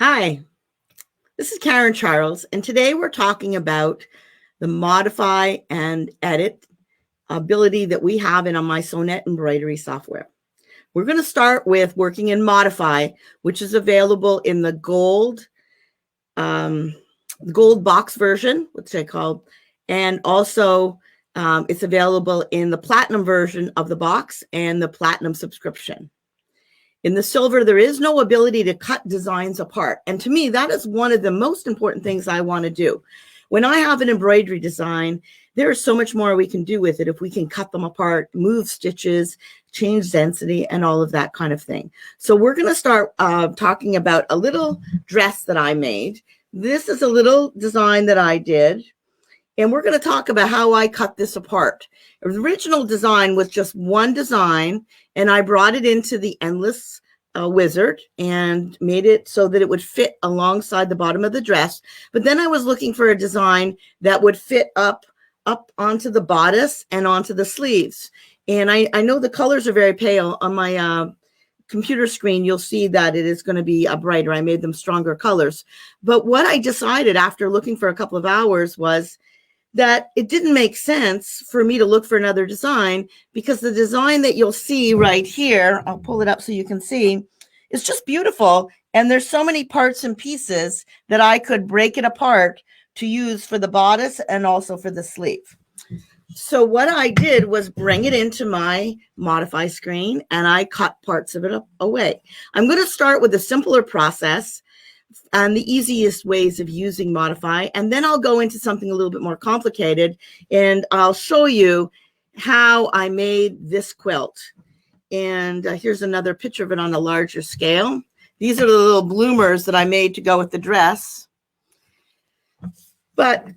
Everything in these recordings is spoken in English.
Hi, this is Karen Charles, and today we're talking about the modify and edit ability that we have in a mySewnet embroidery software. We're going to start with working in modify, which is available in the gold box version, which I call, and also it's available in the platinum version of the box and the platinum subscription. In the silver, there is no ability to cut designs apart. And to me, that is one of the most important things I want to do. When I have an embroidery design, there is so much more we can do with it if we can cut them apart, move stitches, change density, and all of that kind of thing. So we're going to start talking about a little dress that I made. This is a little design that I did. And we're going to talk about how I cut this apart. The original design was just one design, and I brought it into the Endless Wizard and made it so that it would fit alongside the bottom of the dress. But then I was looking for a design that would fit up onto the bodice and onto the sleeves. And I know the colors are very pale. On my computer screen, you'll see that it is going to be brighter. I made them stronger colors. But what I decided after looking for a couple of hours was that it didn't make sense for me to look for another design, because the design that you'll see right here, I'll pull it up so you can see, is just beautiful. And there's so many parts and pieces that I could break it apart to use for the bodice and also for the sleeve. So what I did was bring it into my modify screen, and I cut parts of it away. I'm going to start with a simpler process and the easiest ways of using modify, and then I'll go into something a little bit more complicated, and I'll show you how I made this quilt. And here's another picture of it on a larger scale. These are the little bloomers that I made to go with the dress. But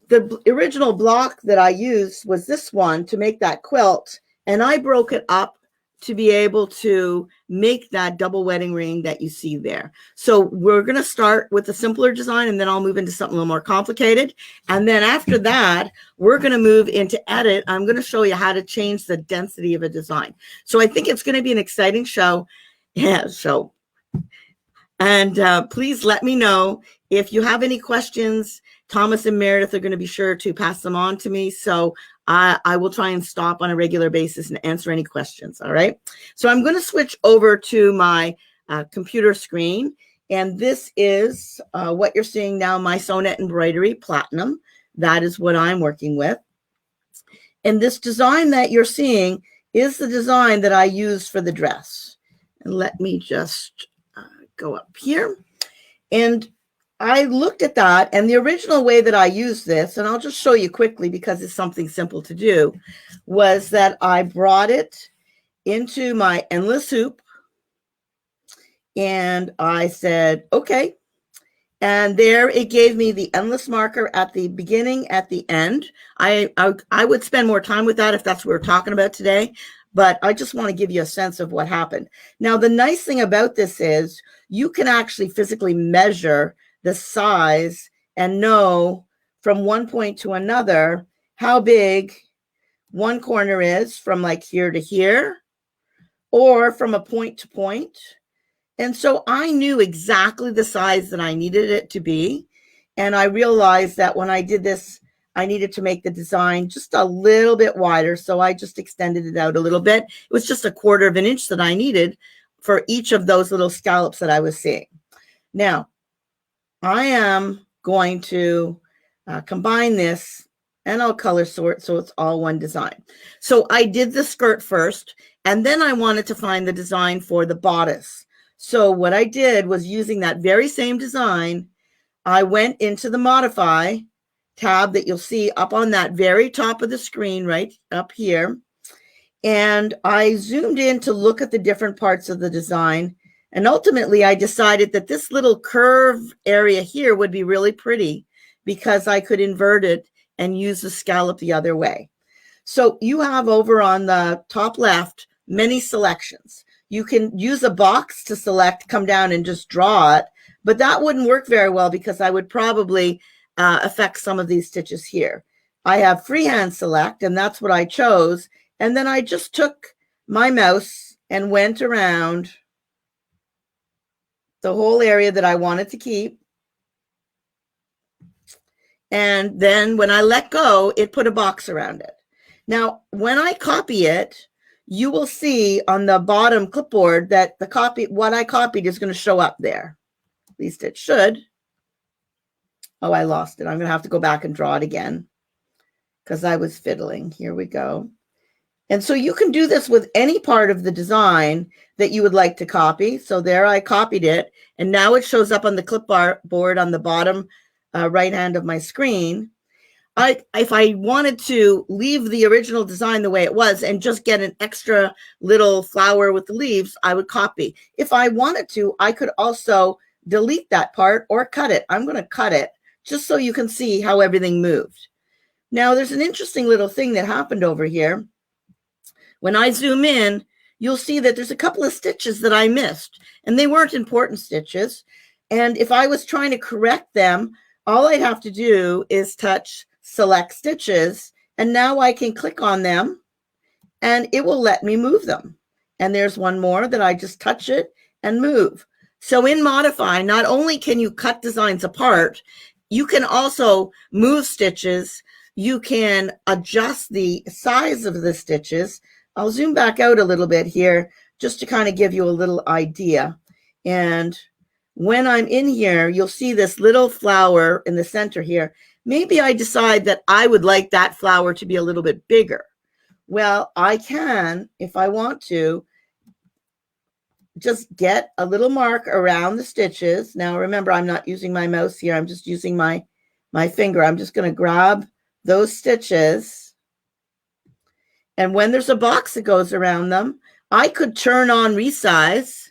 the original block that I used was this one to make that quilt, and I broke it up to be able to make that double wedding ring that you see there. So we're going to start with a simpler design, and then I'll move into something a little more complicated. And then after that, we're going to move into edit. I'm going to show you how to change the density of a design. So I think it's going to be an exciting show. Yeah, and please let me know if you have any questions. Thomas and Meredith are going to be sure to pass them on to me. So I will try and stop on a regular basis and answer any questions. All right. So I'm going to switch over to my computer screen. And this is what you're seeing now, mySewnet Embroidery Platinum. That is what I'm working with. And this design that you're seeing is the design that I used for the dress. And let me just go up here. And I looked at that, and the original way that I used this, and I'll just show you quickly because it's something simple to do, was that I brought it into my endless hoop, and I said, okay. And there it gave me the endless marker at the beginning, at the end. I would spend more time with that if that's what we're talking about today, but I just want to give you a sense of what happened. Now, the nice thing about this is you can actually physically measure the size and know from one point to another how big one corner is from like here to here, or from a point to point. And so I knew exactly the size that I needed it to be. And I realized that when I did this, I needed to make the design just a little bit wider. So I just extended it out a little bit. It was just 1/4 of an inch that I needed for each of those little scallops that I was seeing. Now, I am going to combine this, and I'll color sort so it's all one design. So I did the skirt first, and then I wanted to find the design for the bodice. So what I did was, using that very same design, I went into the modify tab that you'll see up on that very top of the screen right up here. And I zoomed in to look at the different parts of the design. And ultimately, I decided that this little curve area here would be really pretty because I could invert it and use the scallop the other way. So you have over on the top left many selections. You can use a box to select, come down and just draw it, but that wouldn't work very well because I would probably affect some of these stitches here. I have Freehand Select, and that's what I chose. And then I just took my mouse and went around the whole area that I wanted to keep. And then when I let go, it put a box around it. Now, when I copy it, you will see on the bottom clipboard that what I copied is going to show up there. At least it should. Oh, I lost it. I'm going to have to go back and draw it again because I was fiddling. Here we go. And so you can do this with any part of the design that you would like to copy. So there I copied it. And now it shows up on the clipboard on the bottom right hand of my screen. If I wanted to leave the original design the way it was and just get an extra little flower with the leaves, I would copy. If I wanted to, I could also delete that part or cut it. I'm going to cut it just so you can see how everything moved. Now, there's an interesting little thing that happened over here. When I zoom in, you'll see that there's a couple of stitches that I missed, and they weren't important stitches. And if I was trying to correct them, all I'd have to do is touch Select Stitches, and now I can click on them, and it will let me move them. And there's one more that I just touch it and move. So in Modify, not only can you cut designs apart, you can also move stitches. You can adjust the size of the stitches. I'll zoom back out a little bit here just to kind of give you a little idea. And when I'm in here, you'll see this little flower in the center here. Maybe I decide that I would like that flower to be a little bit bigger. Well, I can, if I want to, just get a little mark around the stitches. Now, remember, I'm not using my mouse here. I'm just using my finger. I'm just going to grab those stitches. And when there's a box that goes around them, I could turn on resize.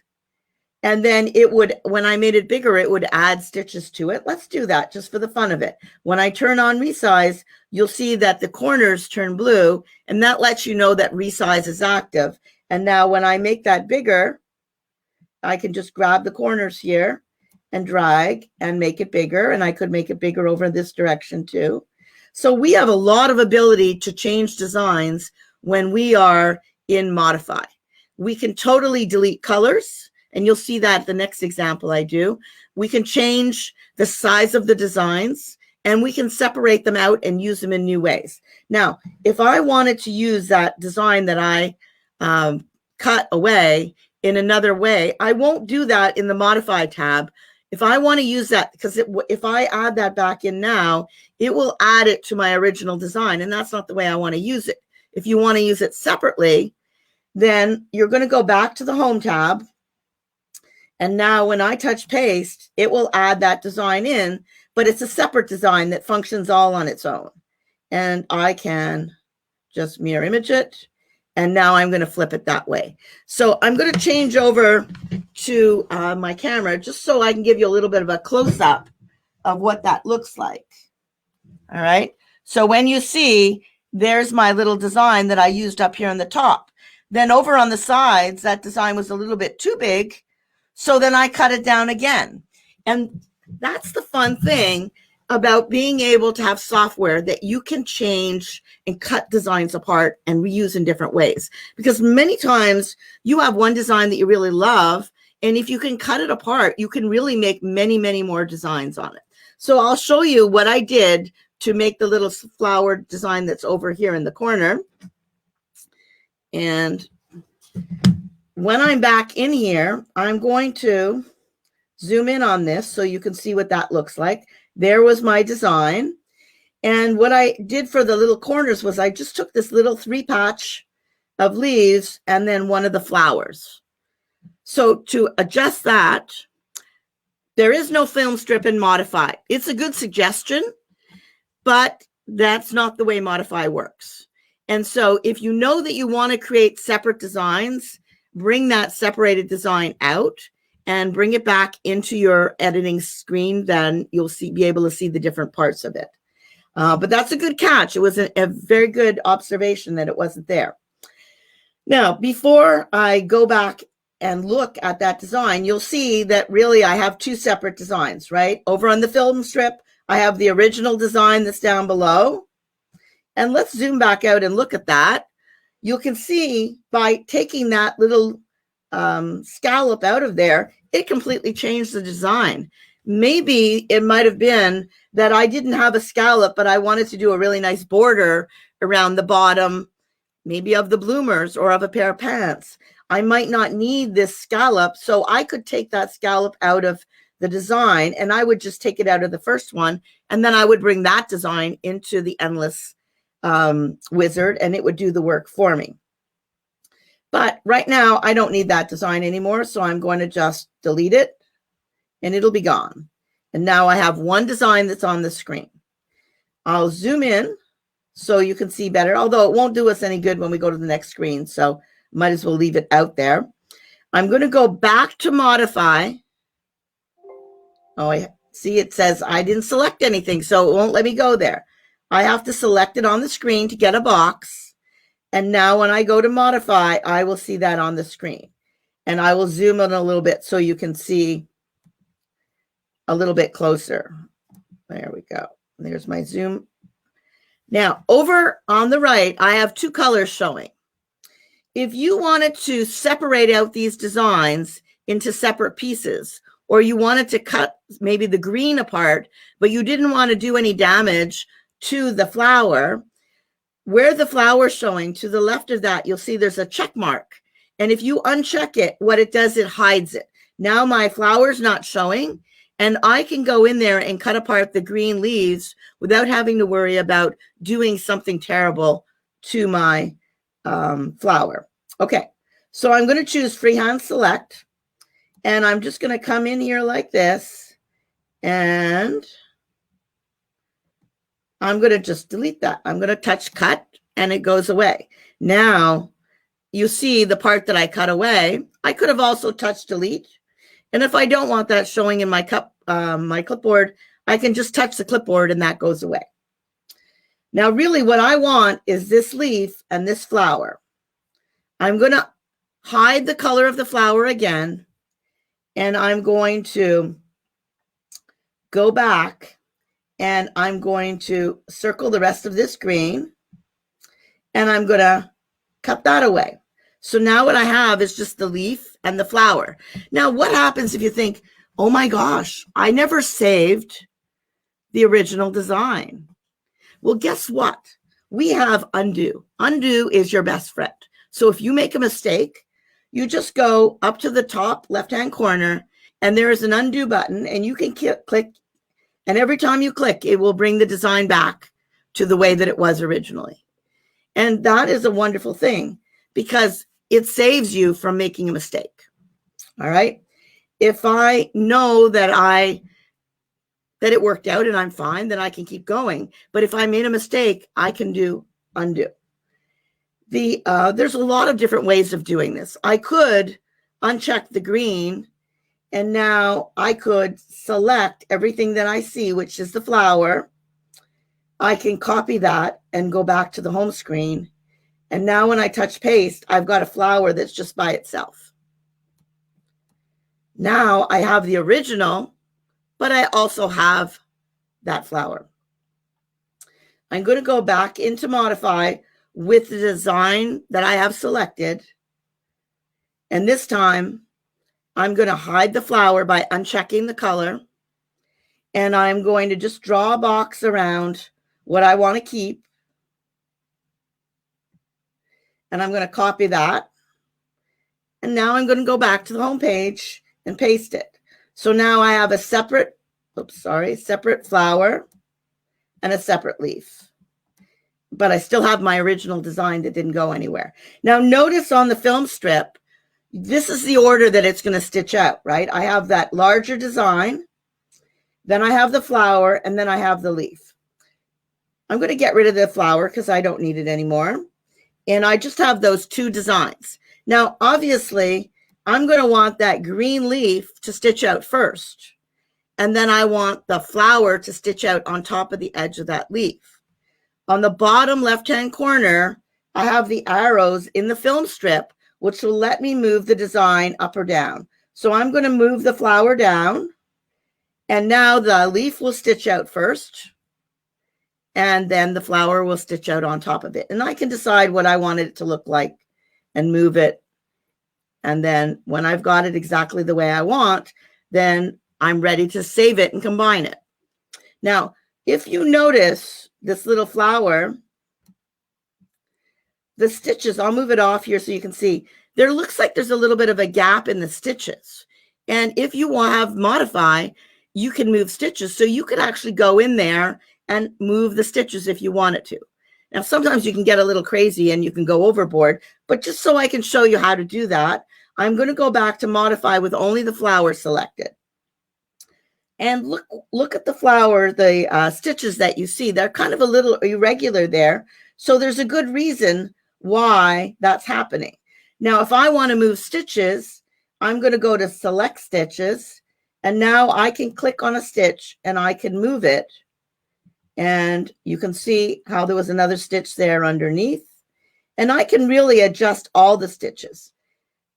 And then it would, when I made it bigger, it would add stitches to it. Let's do that just for the fun of it. When I turn on resize, you'll see that the corners turn blue, and that lets you know that resize is active. And now when I make that bigger, I can just grab the corners here and drag and make it bigger. And I could make it bigger over this direction too. So we have a lot of ability to change designs when we are in Modify. We can totally delete colors. And you'll see that the next example I do. We can change the size of the designs, and we can separate them out and use them in new ways. Now, if I wanted to use that design that I cut away in another way, I won't do that in the Modify tab. If I want to use that, because if I add that back in now, it will add it to my original design, and that's not the way I want to use it. If you want to use it separately, then you're going to go back to the Home tab. And now when I touch paste, it will add that design in, but it's a separate design that functions all on its own. And I can just mirror image it. And now I'm going to flip it that way. So I'm going to change over to my camera just so I can give you a little bit of a close-up of what that looks like. All right. So when you see, there's my little design that I used up here on the top. Then over on the sides, that design was a little bit too big. So then I cut it down again. And that's the fun thing about being able to have software that you can change and cut designs apart and reuse in different ways. Because many times you have one design that you really love, and if you can cut it apart, you can really make many, many more designs on it. So I'll show you what I did to make the little flower design that's over here in the corner. And when I'm back in here, I'm going to zoom in on this so you can see what that looks like. There was my design. And what I did for the little corners was I just took this little 3-patch of leaves and then one of the flowers. So to adjust that, there is no film strip in Modify. It's a good suggestion, but that's not the way Modify works. And so if you know that you want to create separate designs, bring that separated design out and bring it back into your editing screen. Then you'll be able to see the different parts of it. But that's a good catch. It was a very good observation that it wasn't there. Now, before I go back and look at that design, you'll see that really I have two separate designs, right? Over on the film strip, I have the original design that's down below. And let's zoom back out and look at that. You can see by taking that little scallop out of there, it completely changed the design. Maybe it might have been that I didn't have a scallop, but I wanted to do a really nice border around the bottom, maybe of the bloomers or of a pair of pants. I might not need this scallop, so I could take that scallop out of the design, and I would just take it out of the first one, and then I would bring that design into the Endless wizard, and it would do the work for me. But right now, I don't need that design anymore, so I'm going to just delete it, and it'll be gone. And now I have one design that's on the screen. I'll zoom in so you can see better, although it won't do us any good when we go to the next screen, so might as well leave it out there. I'm going to go back to modify. Oh, I see it says I didn't select anything, so it won't let me go there. I have to select it on the screen to get a box. And now when I go to modify, I will see that on the screen. And I will zoom in a little bit so you can see a little bit closer. There we go. There's my zoom. Now, over on the right, I have two colors showing. If you wanted to separate out these designs into separate pieces, or you wanted to cut maybe the green apart, but you didn't want to do any damage to the flower, where the flower is showing to the left of that, you'll see there's a check mark. And if you uncheck it, what it does, it hides it. Now my flower's not showing, and I can go in there and cut apart the green leaves without having to worry about doing something terrible to my flower. Okay, so I'm going to choose Freehand Select, and I'm just going to come in here like this, and I'm going to just delete that. I'm going to touch cut, and it goes away. Now, you see the part that I cut away. I could have also touched delete. And if I don't want that showing in my clipboard, I can just touch the clipboard and that goes away. Now, really what I want is this leaf and this flower. I'm going to hide the color of the flower again, and I'm going to go back, and I'm going to circle the rest of this green, and I'm going to cut that away. So now what I have is just the leaf and the flower. Now, what happens if you think, oh my gosh, I never saved the original design? Well, guess what? We have undo. Undo is your best friend. So if you make a mistake, you just go up to the top left-hand corner, and there is an undo button, and you can click, and every time you click, it will bring the design back to the way that it was originally. And that is a wonderful thing because it saves you from making a mistake. All right. If I know that it worked out and I'm fine, then I can keep going. But if I made a mistake, I can do undo. There's a lot of different ways of doing this. I could uncheck the green, and now I could select everything that I see, which is the flower. I can copy that and go back to the home screen. And now when I touch paste, I've got a flower that's just by itself. Now I have the original, but I also have that flower. I'm going to go back into modify with the design that I have selected. And this time I'm going to hide the flower by unchecking the color. And I'm going to just draw a box around what I want to keep. And I'm going to copy that. And now I'm going to go back to the home page and paste it. So now I have a separate flower and a separate leaf. But I still have my original design that didn't go anywhere. Now notice on the film strip, this is the order that it's going to stitch out, right? I have that larger design, then I have the flower, and then I have the leaf. I'm going to get rid of the flower because I don't need it anymore. And I just have those two designs. Now, obviously, I'm going to want that green leaf to stitch out first. And then I want the flower to stitch out on top of the edge of that leaf. On the bottom left-hand corner, I have the arrows in the film strip, which will let me move the design up or down. So I'm going to move the flower down. And now the leaf will stitch out first. And then the flower will stitch out on top of it. And I can decide what I wanted it to look like and move it And then when I've got it exactly the way I want, then I'm ready to save it and combine it. Now, if you notice this little flower, the stitches, I'll move it off here so you can see, there looks like there's a little bit of a gap in the stitches. And if you want to have modify, you can move stitches. So you could actually go in there and move the stitches if you wanted to. Now, sometimes you can get a little crazy and you can go overboard, but just so I can show you how to do that, I'm going to go back to modify with only the flower selected. And look at the flower, the stitches that you see. They're kind of a little irregular there. So there's a good reason why that's happening. Now, if I want to move stitches, I'm going to go to select stitches. And now I can click on a stitch and I can move it. And you can see how there was another stitch there underneath. And I can really adjust all the stitches.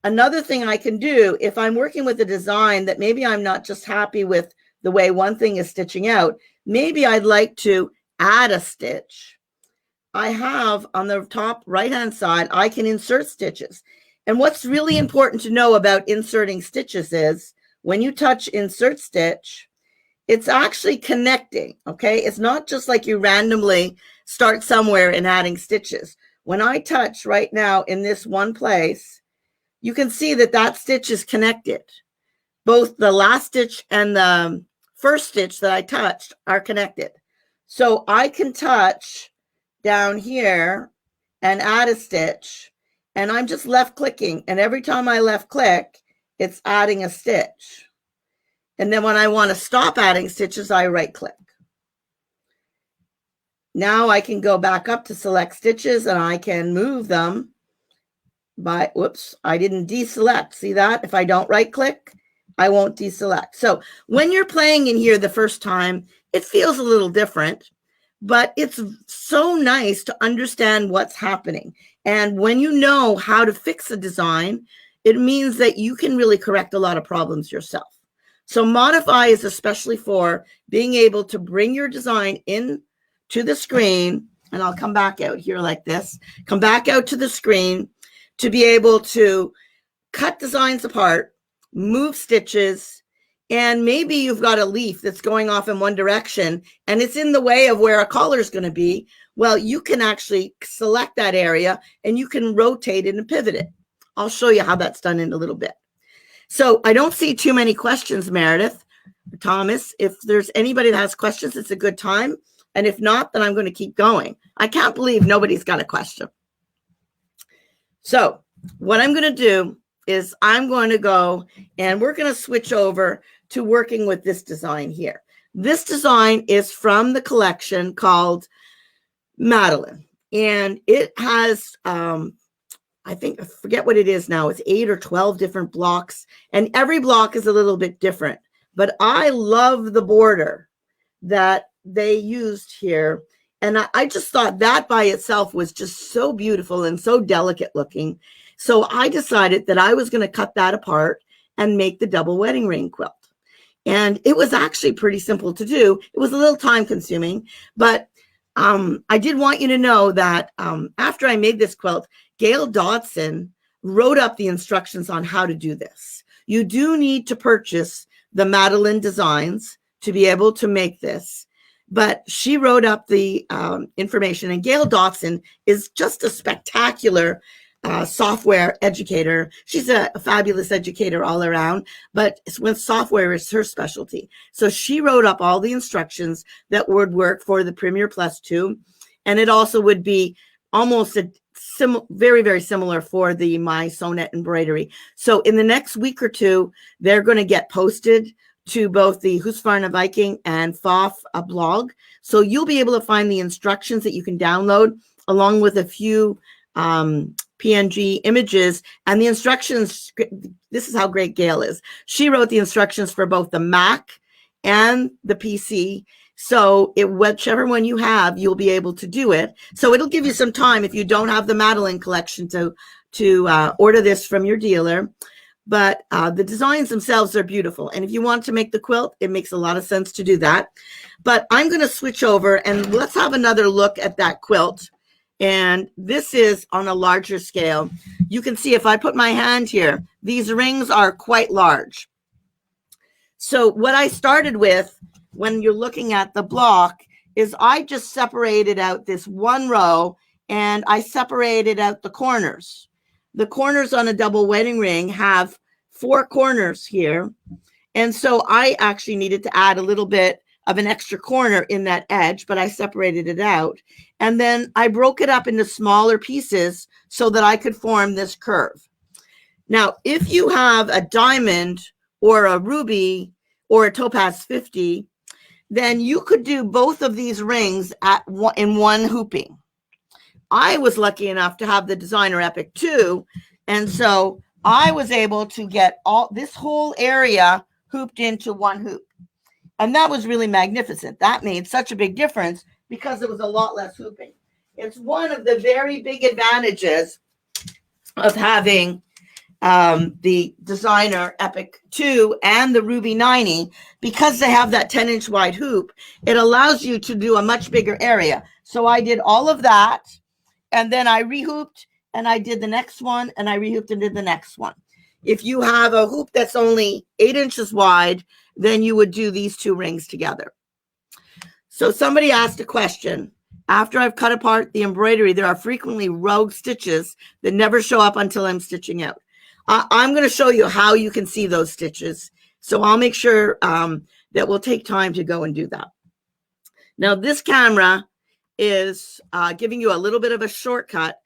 Another thing I can do, if I'm working with a design that maybe I'm not just happy with the way one thing is stitching out, maybe I'd like to add a stitch. I have on the top right-hand side, I can insert stitches. And what's really important to know about inserting stitches is when you touch insert stitch, it's actually connecting, okay? It's not just like you randomly start somewhere and adding stitches. When I touch right now in this one place, you can see that that stitch is connected. Both the last stitch and the first stitch that I touched are connected. So I can touch down here and add a stitch, and I'm just left clicking. And every time I left click, it's adding a stitch. And then when I want to stop adding stitches, I right click. Now I can go back up to select stitches and I can move them by, whoops, I didn't deselect. See that? If I don't right click, I won't deselect. So when you're playing in here the first time, it feels a little different, but it's so nice to understand what's happening. And when you know how to fix a design, it means that you can really correct a lot of problems yourself. So modify is especially for being able to bring your design in to the screen. And I'll come back out here like this, come back out to the screen to be able to cut designs apart, move stitches, and maybe you've got a leaf that's going off in one direction and it's in the way of where a collar is going to be. Well, you can actually select that area and you can rotate it and pivot it. I'll show you how that's done in a little bit. So I don't see too many questions, Meredith, Thomas. If there's anybody that has questions, it's a good time. And if not, then I'm going to keep going. I can't believe nobody's got a question. So what I'm going to do is I'm going to go and we're going to switch over to working with this design here. This design is from the collection called Madeline. And it has, I think, I forget what it is now. It's 8 or 12 different blocks. And every block is a little bit different. But I love the border that they used here. And I just thought that by itself was just so beautiful and so delicate looking. So I decided that I was going to cut that apart and make the double wedding ring quilt. And it was actually pretty simple to do. It was a little time consuming, but I did want you to know that after I made this quilt, Gail Dodson wrote up the instructions on how to do this. You do need to purchase the Madeline designs to be able to make this, but she wrote up the information, and Gail Dodson is just a spectacular software educator. She's a fabulous educator all around, but with software is her specialty. So she wrote up all the instructions that would work for the Premier Plus 2. And it also would be almost a very, very similar for the mySewnet embroidery. So in the next week or two, they're going to get posted to both the Husqvarna Viking and FOF blog. So you'll be able to find the instructions that you can download along with a few PNG images and the instructions. This is how great Gail is. She wrote the instructions for both the Mac and the PC. So whichever one you have, you'll be able to do it. So it'll give you some time if you don't have the Madeline collection to order this from your dealer. But the designs themselves are beautiful. And if you want to make the quilt, it makes a lot of sense to do that. But I'm going to switch over and let's have another look at that quilt. And this is on a larger scale. You can see if I put my hand here, these rings are quite large. So what I started with when you're looking at the block is I just separated out this one row and I separated out the corners. The corners on a double wedding ring have 4 corners here. And so I actually needed to add a little bit of an extra corner in that edge, but I separated it out. And then I broke it up into smaller pieces so that I could form this curve. Now, if you have a diamond or a ruby or a topaz 50, then you could do both of these rings in one hooping. I was lucky enough to have the designer Applique 2, and so I was able to get all this whole area hooped into one hoop. And that was really magnificent. That made such a big difference because it was a lot less hooping. It's one of the very big advantages of having the designer Applique 2 and the Ruby 90, because they have that 10-inch wide hoop. It allows you to do a much bigger area. So I did all of that, and then I rehooped, and I did the next one, and I rehooped and did the next one. If you have a hoop that's only 8 inches wide, then you would do these 2 rings together. So somebody asked a question. After I've cut apart the embroidery, there are frequently rogue stitches that never show up until I'm stitching out. I'm going to show you how you can see those stitches. So I'll make sure that we'll take time to go and do that. Now, this camera is giving you a little bit of a shortcut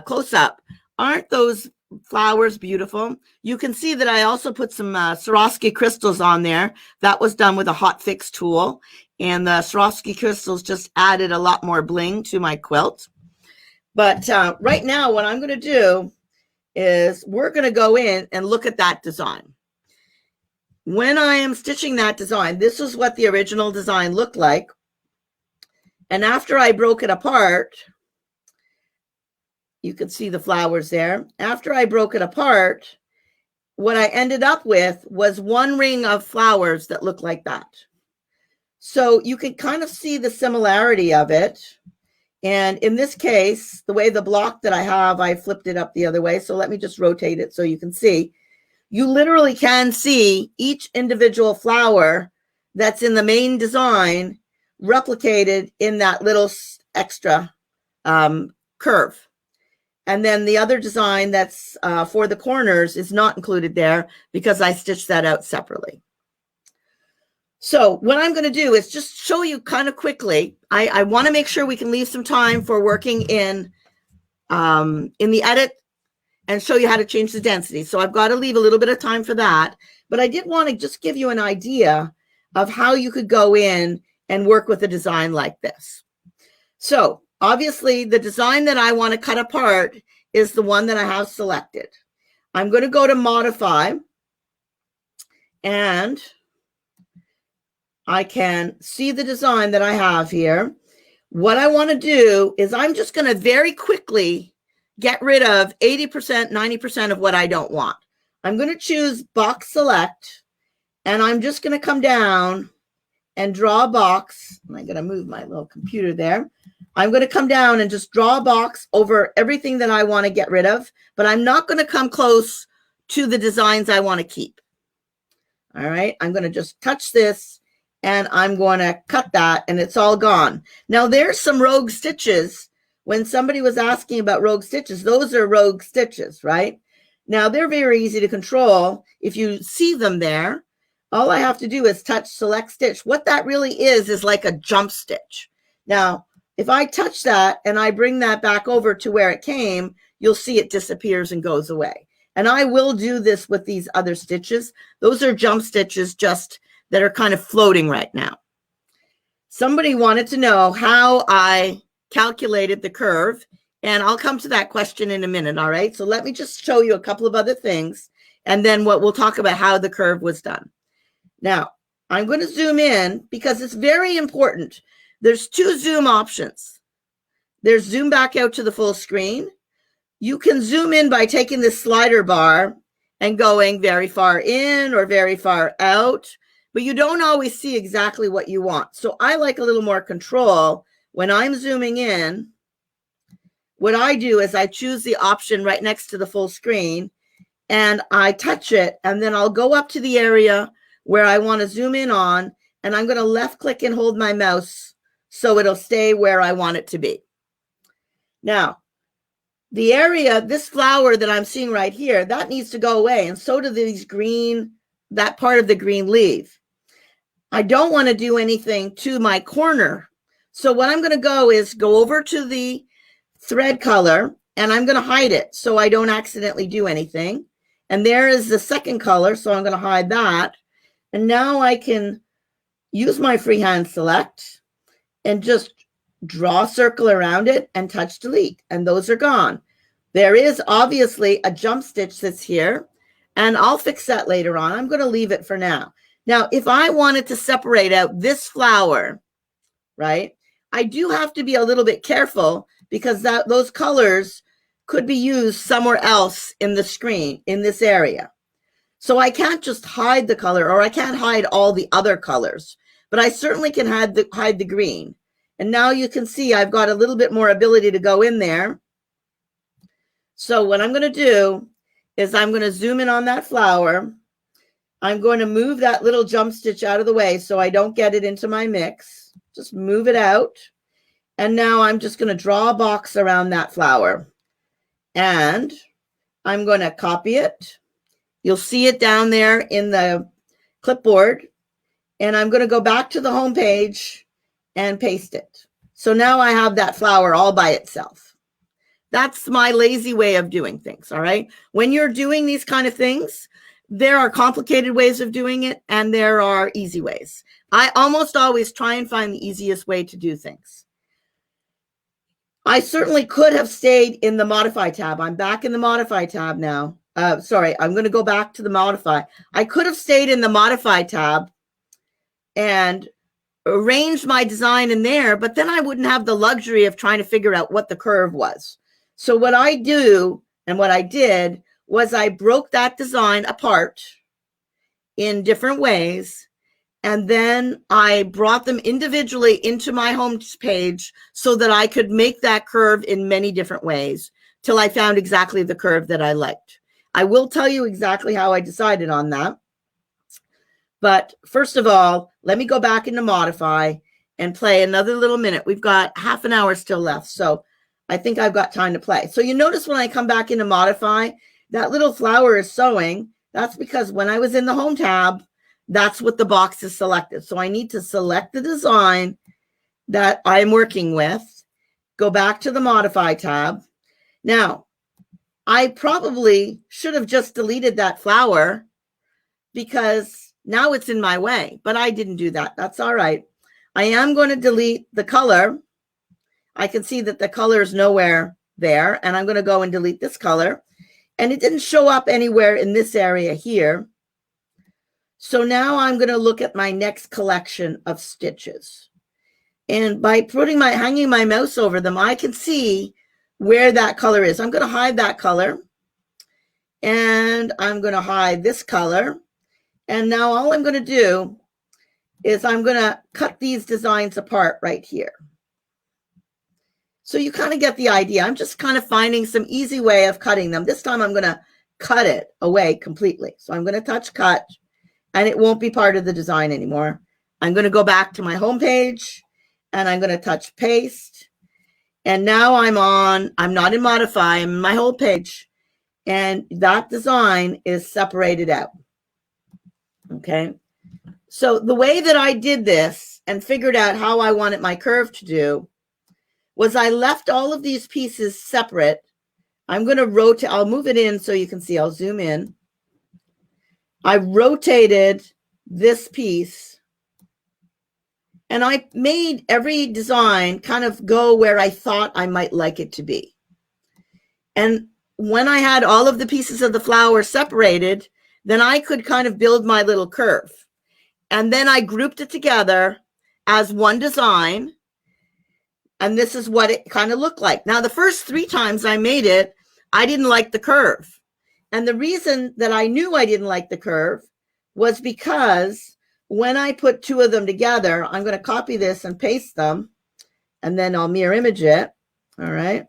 close up. Aren't those flowers beautiful? You can see that I also put some Swarovski crystals on there. That was done with a hot fix tool, and the Swarovski crystals just added a lot more bling to my quilt. But right now what I'm going to do is we're going to go in and look at that design. When I am stitching that design, this is what the original design looked like. And after I broke it apart, you can see the flowers there. After I broke it apart, what I ended up with was one ring of flowers that looked like that. So you can kind of see the similarity of it. And in this case, the way the block that I have, I flipped it up the other way. So let me just rotate it so you can see. You literally can see each individual flower that's in the main design replicated in that little extra curve. And then the other design that's for the corners is not included there because I stitched that out separately. So what I'm going to do is just show you kind of quickly. I want to make sure we can leave some time for working in the edit and show you how to change the density. So I've got to leave a little bit of time for that. But I did want to just give you an idea of how you could go in and work with a design like this. So obviously the design that I want to cut apart is the one that I have selected. I'm going to go to modify, and I can see the design that I have here. What I want to do is I'm just going to very quickly get rid of 80%, 90% of what I don't want. I'm going to choose box select, and I'm just going to come down and draw a box. I'm going to move my little computer there. I'm going to come down and just draw a box over everything that I want to get rid of, but I'm not going to come close to the designs I want to keep. All right, I'm going to just touch this, and I'm going to cut that, and it's all gone. Now, there's some rogue stitches. When somebody was asking about rogue stitches, those are rogue stitches, right? Now, they're very easy to control. If you see them there, all I have to do is touch select stitch. What that really is like a jump stitch. Now, if I touch that and I bring that back over to where it came, you'll see it disappears and goes away. And I will do this with these other stitches. Those are jump stitches just that are kind of floating right now. Somebody wanted to know how I calculated the curve, and I'll come to that question in a minute. All right, so let me just show you a couple of other things, and then we'll talk about how the curve was done. Now, I'm going to zoom in because it's very important. There's 2 zoom options. There's zoom back out to the full screen. You can zoom in by taking this slider bar and going very far in or very far out, but you don't always see exactly what you want. So I like a little more control. When I'm zooming in, what I do is I choose the option right next to the full screen and I touch it, and then I'll go up to the area where I want to zoom in on, and I'm going to left click and hold my mouse so it'll stay where I want it to be. Now, the area, this flower that I'm seeing right here, that needs to go away, and so do these green, that part of the green leaf. I don't want to do anything to my corner. So what I'm going to go is go over to the thread color, and I'm going to hide it so I don't accidentally do anything. And there is the second color, so I'm going to hide that. And now I can use my Freehand Select and just draw a circle around it and touch delete, and those are gone. There is obviously a jump stitch that's here, and I'll fix that later on. I'm going to leave it for now. Now, if I wanted to separate out this flower, right, I do have to be a little bit careful because those colors could be used somewhere else in the screen, in this area. So I can't just hide the color, or I can't hide all the other colors, but I certainly can hide the green. And now you can see I've got a little bit more ability to go in there. So what I'm going to do is I'm going to zoom in on that flower. I'm going to move that little jump stitch out of the way so I don't get it into my mix. Just move it out. And now I'm just going to draw a box around that flower. And I'm going to copy it. You'll see it down there in the clipboard. And I'm going to go back to the home page and paste it. So now I have that flower all by itself. That's my lazy way of doing things, all right? When you're doing these kind of things, there are complicated ways of doing it, and there are easy ways. I almost always try and find the easiest way to do things. I certainly could have stayed in the Modify tab. I'm back in the Modify tab now. Sorry, I'm going to go back to the Modify. I could have stayed in the Modify tab and arranged my design in there, but then I wouldn't have the luxury of trying to figure out what the curve was. So what I do, and what I did, was I broke that design apart in different ways, and then I brought them individually into my home page so that I could make that curve in many different ways till I found exactly the curve that I liked. I will tell you exactly how I decided on that. But first of all, let me go back into Modify and play another little minute. We've got half an hour still left, so I think I've got time to play. So you notice when I come back into Modify, that little flower is sewing. That's because when I was in the Home tab, that's what the box is selected. So I need to select the design that I'm working with, go back to the Modify tab. Now, I probably should have just deleted that flower because now it's in my way, but I didn't do that. That's all right. I am going to delete the color. I can see that the color is nowhere there, and I'm going to go and delete this color. And it didn't show up anywhere in this area here. So now I'm going to look at my next collection of stitches. And by hanging my mouse over them, I can see where that color is. I'm going to hide that color. And I'm going to hide this color. And now all I'm going to do is I'm going to cut these designs apart right here. So you kind of get the idea. I'm just kind of finding some easy way of cutting them. This time I'm going to cut it away completely. So I'm going to touch cut, and it won't be part of the design anymore. I'm going to go back to my home page, and I'm going to touch paste. And now I'm not in Modify, I'm in my whole page, and that design is separated out. Okay. So the way that I did this and figured out how I wanted my curve to do was I left all of these pieces separate. I'm going to rotate. I'll move it in so you can see. I'll zoom in. I rotated this piece, and I made every design kind of go where I thought I might like it to be. And when I had all of the pieces of the flower separated, then I could kind of build my little curve. And then I grouped it together as one design. And this is what it kind of looked like. Now, the first 3 times I made it, I didn't like the curve. And the reason that I knew I didn't like the curve was because when I put 2 of them together, I'm going to copy this and paste them, and then I'll mirror image it. All right.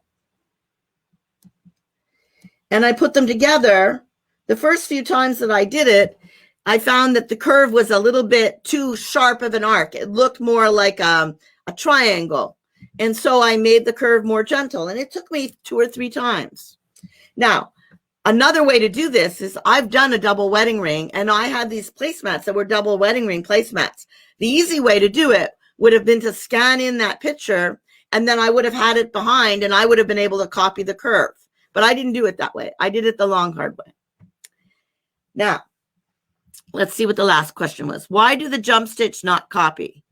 and I put them together, the first few times that I did it, I found that the curve was a little bit too sharp of an arc. It looked more like a triangle. And so I made the curve more gentle, and it took me 2 or 3 times. Now, another way to do this is I've done a double wedding ring, and I had these placemats that were double wedding ring placemats. The easy way to do it would have been to scan in that picture, and then I would have had it behind, and I would have been able to copy the curve. But I didn't do it that way. I did it the long, hard way. Now, let's see what the last question was. Why do the jump stitch not copy?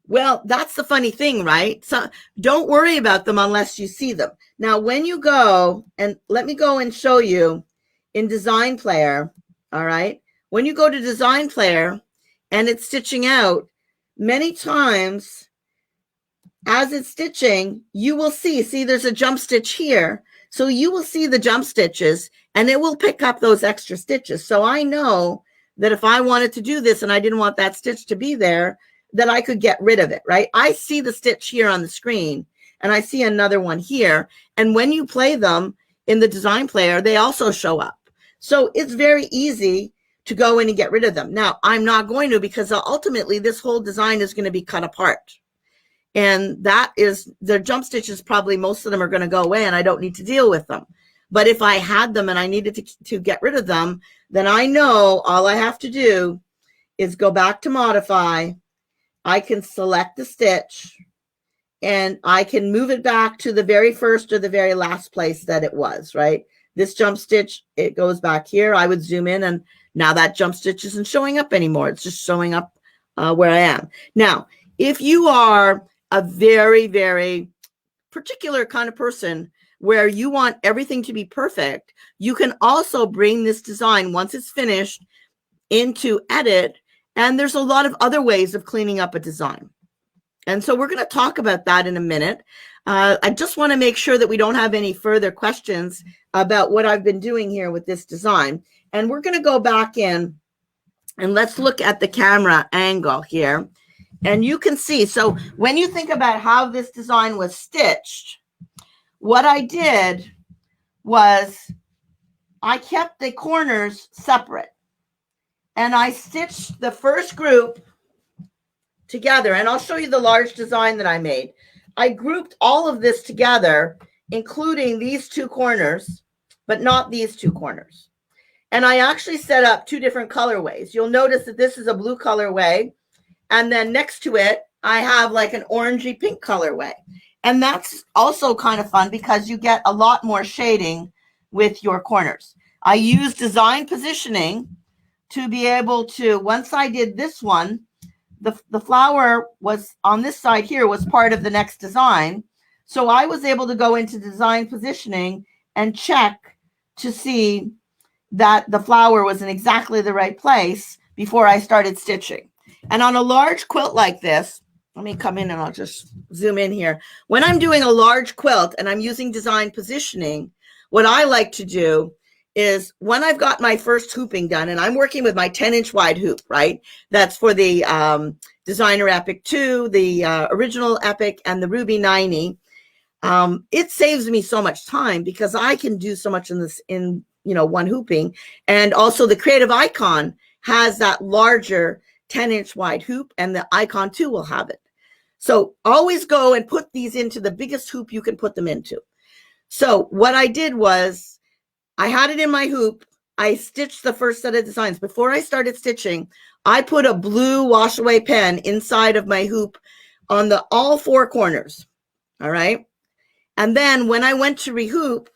Well, that's the funny thing, right? So don't worry about them unless you see them. Now, when you go, and let me go and show you in Design Player, all right? When you go to Design Player and it's stitching out, many times as it's stitching, you will see there's a jump stitch here. So you will see the jump stitches, and it will pick up those extra stitches. So I know that if I wanted to do this and I didn't want that stitch to be there, that I could get rid of it, right? I see the stitch here on the screen, and I see another one here. And when you play them in the Design Player, they also show up. So it's very easy to go in and get rid of them. Now, I'm not going to, because ultimately this whole design is going to be cut apart. And that is, the jump stitches, probably most of them are going to go away, and I don't need to deal with them. But if I had them and I needed to get rid of them, then I know all I have to do is go back to Modify. I can select the stitch, and I can move it back to the very first or the very last place that it was, right? This jump stitch, it goes back here. I would zoom in, and now that jump stitch isn't showing up anymore. It's just showing up where I am. Now, if you are a very, very particular kind of person where you want everything to be perfect, you can also bring this design, once it's finished, into Edit. And there's a lot of other ways of cleaning up a design. And so we're going to talk about that in a minute. I just want to make sure that we don't have any further questions about what I've been doing here with this design. And we're going to go back in, and let's look at the camera angle here. And you can see, so when you think about how this design was stitched, what I did was I kept the corners separate. And I stitched the first group together, and I'll show you the large design that I made. I grouped all of this together, including these 2 corners, but not these 2 corners. And I actually set up 2 different colorways. You'll notice that this is a blue colorway, and then next to it, I have like an orangey pink colorway. And that's also kind of fun because you get a lot more shading with your corners. I use design positioning to be able to, once I did this one, the flower was on this side here, was part of the next design. So I was able to go into design positioning and check to see that the flower was in exactly the right place before I started stitching. And on a large quilt like this, let me come in and I'll just zoom in here. When I'm doing a large quilt and I'm using design positioning, what I like to do is when I've got my first hooping done, and I'm working with my 10-inch wide hoop, right? That's for the Designer Applique 2, the original Applique, and the Ruby 90. It saves me so much time because I can do so much in this, in one hooping. And also the Creative Icon has that larger 10-inch wide hoop, and the Icon 2 will have it. So always go and put these into the biggest hoop you can put them into. So what I did was, I had it in my hoop. I stitched the first set of designs. Before I started stitching, I put a blue wash away pen inside of my hoop on all 4 corners. All right. And then when I went to rehoop,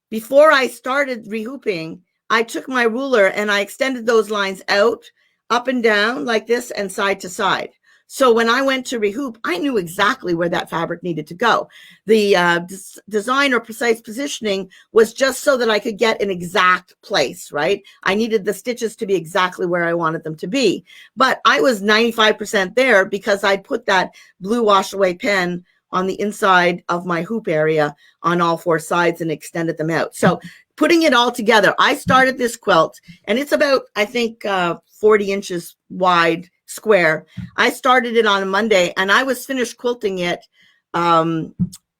before I started rehooping, I took my ruler and I extended those lines out, up and down like this, and side to side. So when I went to rehoop, I knew exactly where that fabric needed to go. The design or precise positioning was just so that I could get an exact place, right? I needed the stitches to be exactly where I wanted them to be. But I was 95% there because I put that blue wash away pen on the inside of my hoop area on all 4 sides and extended them out. So putting it all together, I started this quilt, and it's about, I think, 40 inches wide square. I started it on a Monday, and I was finished quilting it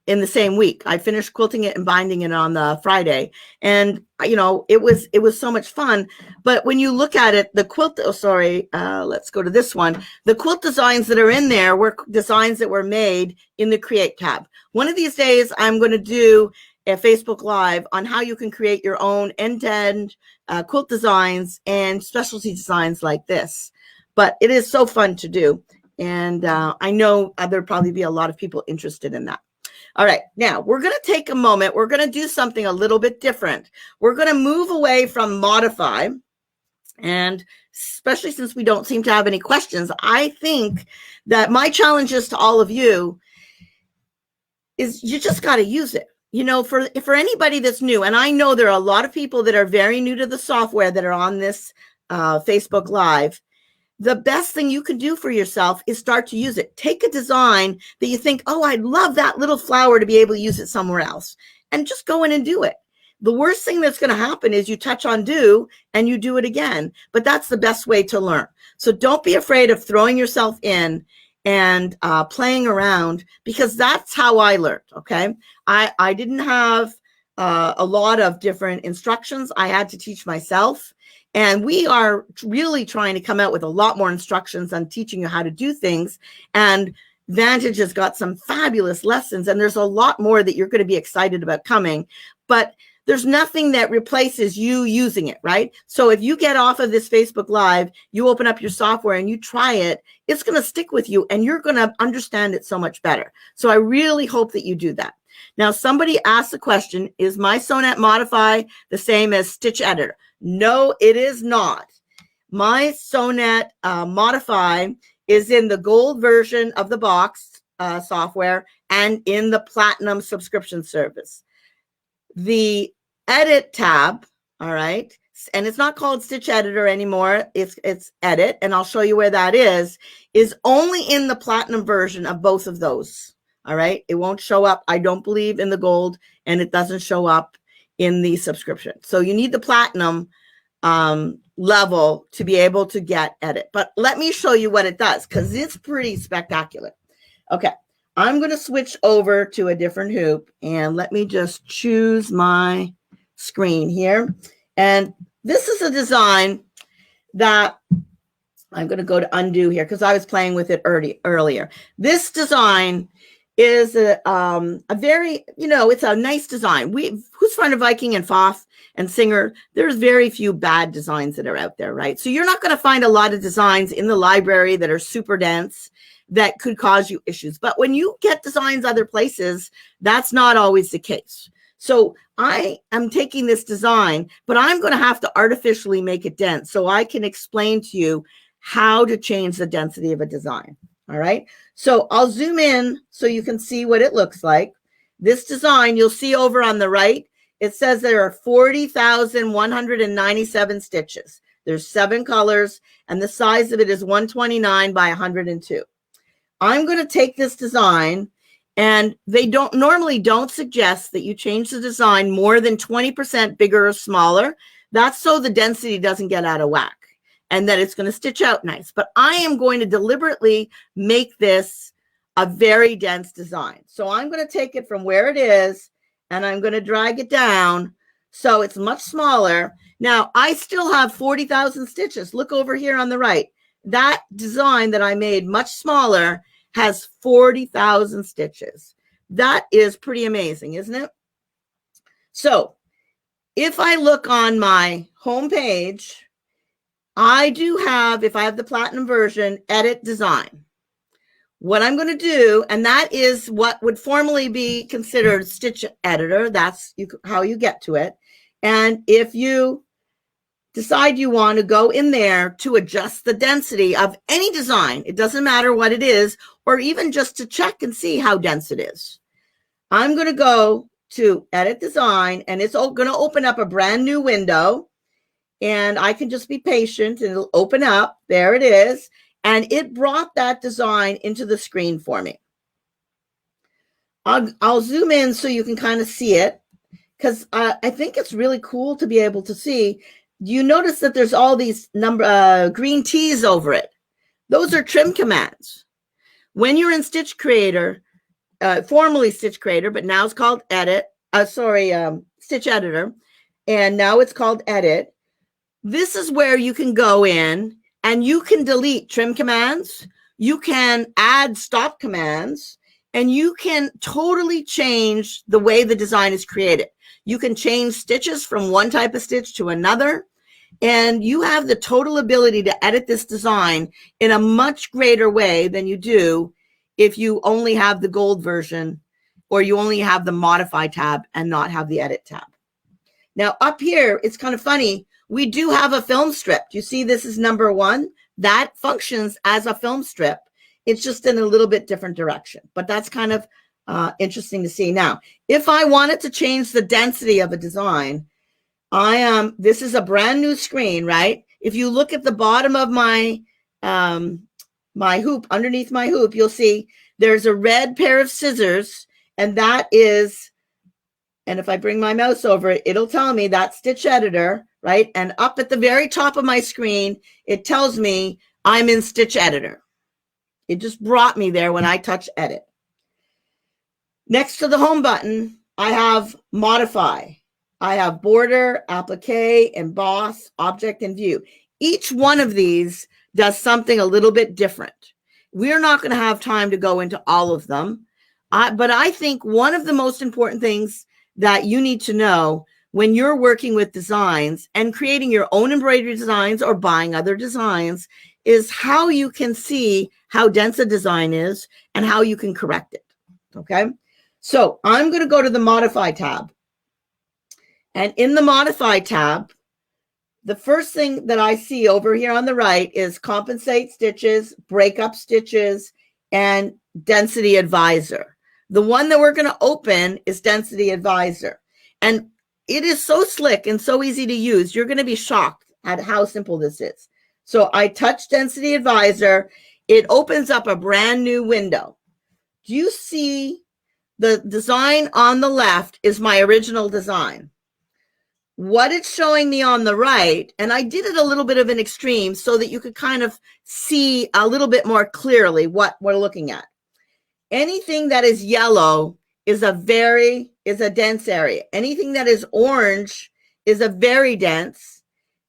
in the same week. I finished quilting it and binding it on the Friday. And, it was so much fun. But when you look at it, the quilt, let's go to this one. The quilt designs that are in there were designs that were made in the Create tab. One of these days, I'm going to do a Facebook Live on how you can create your own end-to-end quilt designs and specialty designs like this. But it is so fun to do. And I know there'll probably be a lot of people interested in that. All right, now we're going to take a moment. We're going to do something a little bit different. We're going to move away from modify. And especially since we don't seem to have any questions, I think that my challenges to all of you is you just got to use it. For anybody that's new, and I know there are a lot of people that are very new to the software that are on this Facebook Live, the best thing you can do for yourself is start to use it. Take a design that you think, oh, I'd love that little flower to be able to use it somewhere else, and just go in and do it. The worst thing that's going to happen is you touch undo and you do it again, but that's the best way to learn. So don't be afraid of throwing yourself in and playing around, because that's how I learned, okay? I didn't have a lot of different instructions. I had to teach myself. And we are really trying to come out with a lot more instructions on teaching you how to do things. And Vantage has got some fabulous lessons, and there's a lot more that you're going to be excited about coming. But there's nothing that replaces you using it, right? So if you get off of this Facebook Live, you open up your software and you try it, it's going to stick with you and you're going to understand it so much better. So I really hope that you do that. Now, somebody asked the question, is mySewnet Modify the same as Stitch Editor? No, it is not. mySewnet Modify is in the gold version of the box software and in the platinum subscription service. The edit tab, all right, and it's not called Stitch Editor anymore. It's edit, and I'll show you where that is only in the platinum version of both of those. All right, it won't show up, I don't believe, in the gold, and it doesn't show up in the subscription. So you need the platinum level to be able to get edit. But let me show you what it does, because it's pretty spectacular. Okay, I'm going to switch over to a different hoop, and let me just choose my screen here. And this is a design that I'm going to go to undo here because I was playing with it earlier. This design is a very, it's a nice design. Who's Fond of Viking and Foth and Singer, there's very few bad designs that are out there, right? So you're not going to find a lot of designs in the library that are super dense that could cause you issues. But when you get designs other places, that's not always the case. So I am taking this design, but I'm going to have to artificially make it dense so I can explain to you how to change the density of a design. All right. So I'll zoom in so you can see what it looks like. This design, you'll see over on the right, it says there are 40,197 stitches. There's 7 colors, and the size of it is 129 by 102. I'm going to take this design, and they normally don't suggest that you change the design more than 20% bigger or smaller. That's so the density doesn't get out of whack and that it's going to stitch out nice. But I am going to deliberately make this a very dense design. So I'm going to take it from where it is, and I'm going to drag it down so it's much smaller. Now, I still have 40,000 stitches. Look over here on the right. That design that I made much smaller has 40,000 stitches. That is pretty amazing, isn't it? So if I look on my home page, I do have, if I have the platinum version, edit design. What I'm going to do, and that is what would formally be considered Stitch Editor. That's how you get to it. And if you decide you want to go in there to adjust the density of any design, it doesn't matter what it is, or even just to check and see how dense it is. I'm going to go to Edit Design, and it's going to open up a brand new window. And I can just be patient, and it'll open up. There it is. And it brought that design into the screen for me. I'll zoom in so you can kind of see it, because I think it's really cool to be able to see. You notice that there's all these green T's over it. Those are trim commands. When you're in Stitch Creator, formerly Stitch Creator, but now it's called Stitch Editor. And now it's called Edit. This is where you can go in and you can delete trim commands. You can add stop commands, and you can totally change the way the design is created. You can change stitches from one type of stitch to another, and you have the total ability to edit this design in a much greater way than you do if you only have the gold version, or you only have the modify tab and not have the edit tab. Now up here, it's kind of funny. We do have a film strip. You see, this is number 1. That functions as a film strip. It's just in a little bit different direction, but that's kind of interesting to see. Now, if I wanted to change the density of a design, this is a brand new screen, right? If you look at the bottom of my my hoop, underneath my hoop, you'll see there's a red pair of scissors, and that is, and if I bring my mouse over it, it'll tell me that's Stitch Editor, right? And up at the very top of my screen, it tells me I'm in Stitch Editor. It just brought me there when I touch Edit. Next to the Home button, I have Modify. I have Border, Applique, Emboss, Object, and View. Each one of these does something a little bit different. We're not going to have time to go into all of them, but I think one of the most important things that you need to know when you're working with designs and creating your own embroidery designs or buying other designs is how you can see how dense a design is and how you can correct it. Okay, so I'm going to go to the Modify tab. And in the Modify tab, the first thing that I see over here on the right is Compensate Stitches, Breakup Stitches, and Density Advisor. The one that we're going to open is Density Advisor. And it is so slick and so easy to use. You're going to be shocked at how simple this is. So I touch Density Advisor. It opens up a brand new window. Do you see the design on the left is my original design? What it's showing me on the right, and I did it a little bit of an extreme so that you could kind of see a little bit more clearly what we're looking at. Anything that is yellow is a dense area. Anything that is orange is a very dense,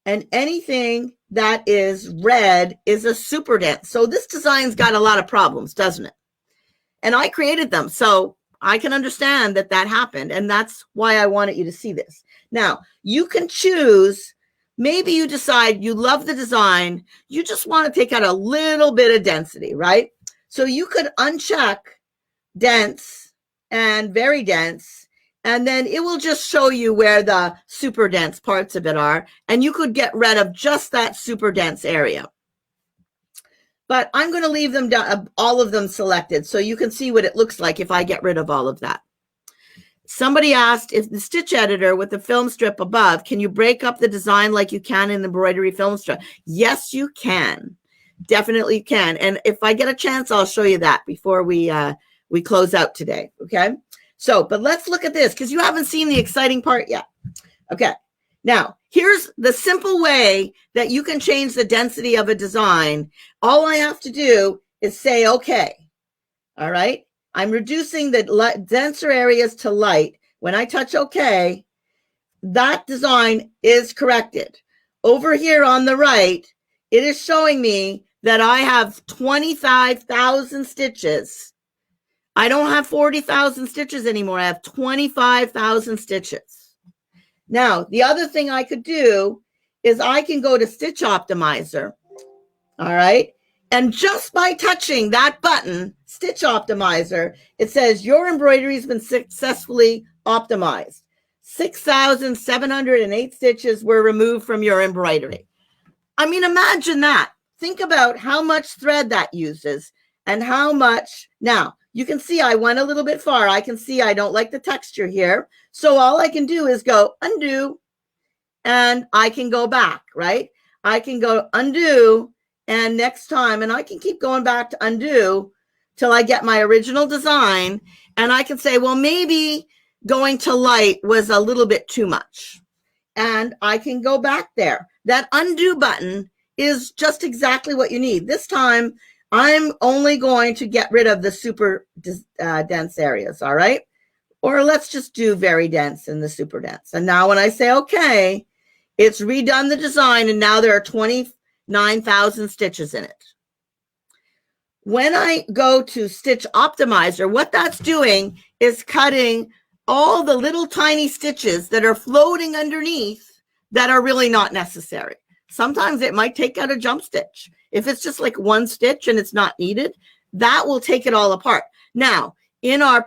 and anything that is red is a super dense. So this design's got a lot of problems, doesn't it? And I created them, so I can understand that that happened, and that's why I wanted you to see this. Now, you can choose, maybe you decide you love the design, you just want to take out a little bit of density, right? So you could uncheck dense and very dense, and then it will just show you where the super dense parts of it are, and you could get rid of just that super dense area. But I'm going to leave them all of them selected so you can see what it looks like if I get rid of all of that. Somebody asked if the Stitch Editor with the film strip above, can you break up the design like you can in the embroidery film strip? Yes, you can. Definitely can. And if I get a chance, I'll show you that before we close out today. Okay. So, but let's look at this because you haven't seen the exciting part yet. Okay. Now, here's the simple way that you can change the density of a design. All I have to do is say, okay. All right. I'm reducing the denser areas to light. When I touch OK, that design is corrected. Over here on the right, it is showing me that I have 25,000 stitches. I don't have 40,000 stitches anymore. I have 25,000 stitches. Now, the other thing I could do is I can go to Stitch Optimizer. All right. And just by touching that button, Stitch Optimizer, it says your embroidery has been successfully optimized. 6,708 stitches were removed from your embroidery. I mean, imagine that. Think about how much thread that uses and how much. Now, you can see I went a little bit far. I can see I don't like the texture here. So all I can do is go undo, and I can go back, right? I can go undo. And next time, and I can keep going back to undo till I get my original design. And I can say, well, maybe going to light was a little bit too much. And I can go back there. That undo button is just exactly what you need. This time, I'm only going to get rid of the super dense areas, all right? Or let's just do very dense and the super dense. And now when I say okay, it's redone the design, and now there are 29,000 stitches in it. When I go to Stitch Optimizer, what that's doing is cutting all the little tiny stitches that are floating underneath that are really not necessary. Sometimes it might take out a jump stitch. If it's just like one stitch and it's not needed, that will take it all apart. Now, in our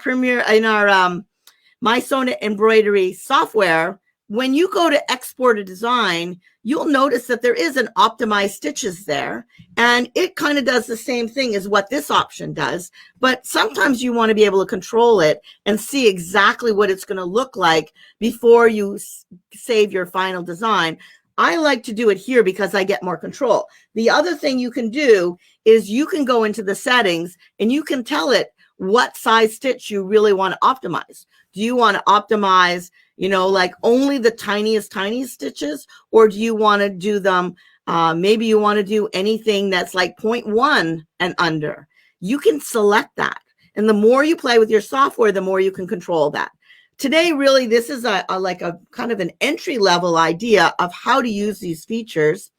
mySewnet embroidery software, when you go to export a design, you'll notice that there is an optimized stitches there, and it kind of does the same thing as what this option does. But sometimes you want to be able to control it and see exactly what it's going to look like before you save your final design. I like to do it here because I get more control. The other thing you can do is you can go into the settings and you can tell it what size stitch you really want to optimize. Do you want to optimize, like only the tiniest stitches, or do you want to do them, maybe you want to do anything that's like 0.1 and under? You can select that. And the more you play with your software, the more you can control that. Today, really, this is a kind of an entry level idea of how to use these features.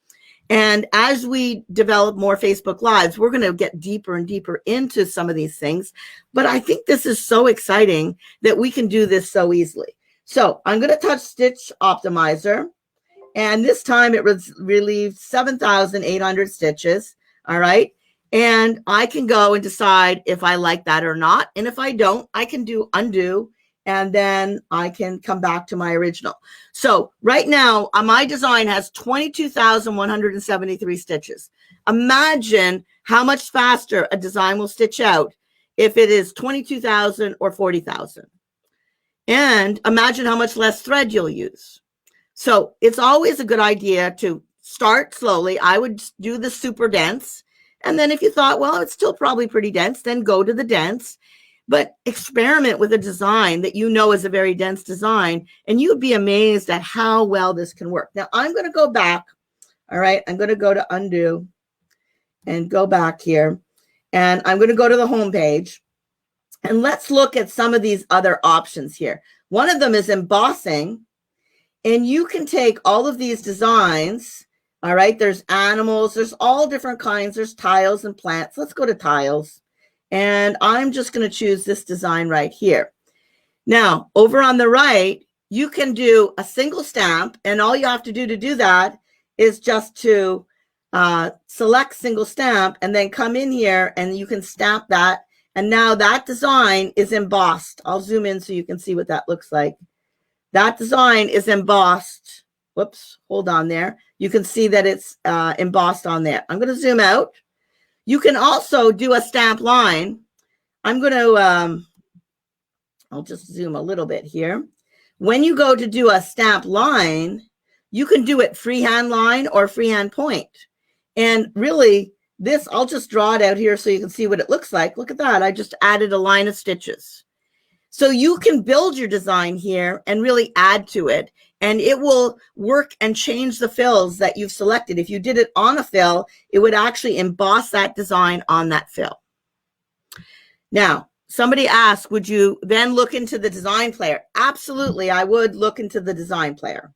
And as we develop more Facebook Lives, we're going to get deeper and deeper into some of these things. But I think this is so exciting that we can do this so easily. So I'm going to touch Stitch Optimizer. And this time it relieved 7,800 stitches. All right. And I can go and decide if I like that or not. And if I don't, I can do undo. And then I can come back to my original. So right now, my design has 22,173 stitches. Imagine how much faster a design will stitch out if it is 22,000 or 40,000. And imagine how much less thread you'll use. So it's always a good idea to start slowly. I would do the super dense. And then if you thought, well, it's still probably pretty dense, then go to the dense. But experiment with a design that you know is a very dense design, and you'd be amazed at how well this can work. Now, I'm going to go back. All right. I'm going to go to undo and go back here. And I'm going to go to the home page. And let's look at some of these other options here. One of them is embossing. And you can take all of these designs. All right. There's animals. There's all different kinds. There's tiles and plants. Let's go to tiles. And I'm just going to choose this design right here. Now, over on the right, you can do a single stamp. And all you have to do that is just to select single stamp and then come in here and you can stamp that. And now that design is embossed. I'll zoom in so you can see what that looks like. That design is embossed. Whoops, hold on there. You can see that it's embossed on there. I'm going to zoom out. You can also do a stamp line. I'm going to, I'll just zoom a little bit here. When you go to do a stamp line, you can do it freehand line or freehand point. And really, this, I'll just draw it out here so you can see what it looks like. Look at that. I just added a line of stitches. So you can build your design here and really add to it. And it will work and change the fills that you've selected. If you did it on a fill, it would actually emboss that design on that fill. Now, somebody asked, would you then look into the design player? Absolutely, I would look into the design player.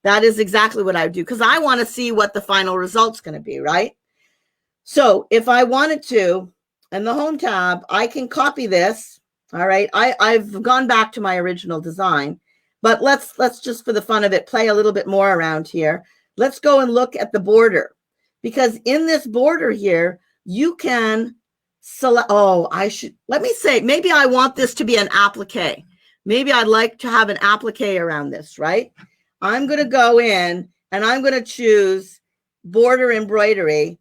That is exactly what I would do because I want to see what the final result's going to be, right? So if I wanted to, in the home tab, I can copy this. All right, I've gone back to my original design. But let's just, for the fun of it, play a little bit more around here. Let's go and look at the border. Because in this border here, you can select, let me say, maybe I want this to be an applique. Maybe I'd like to have an applique around this, right? I'm going to go in and I'm going to choose border embroidery.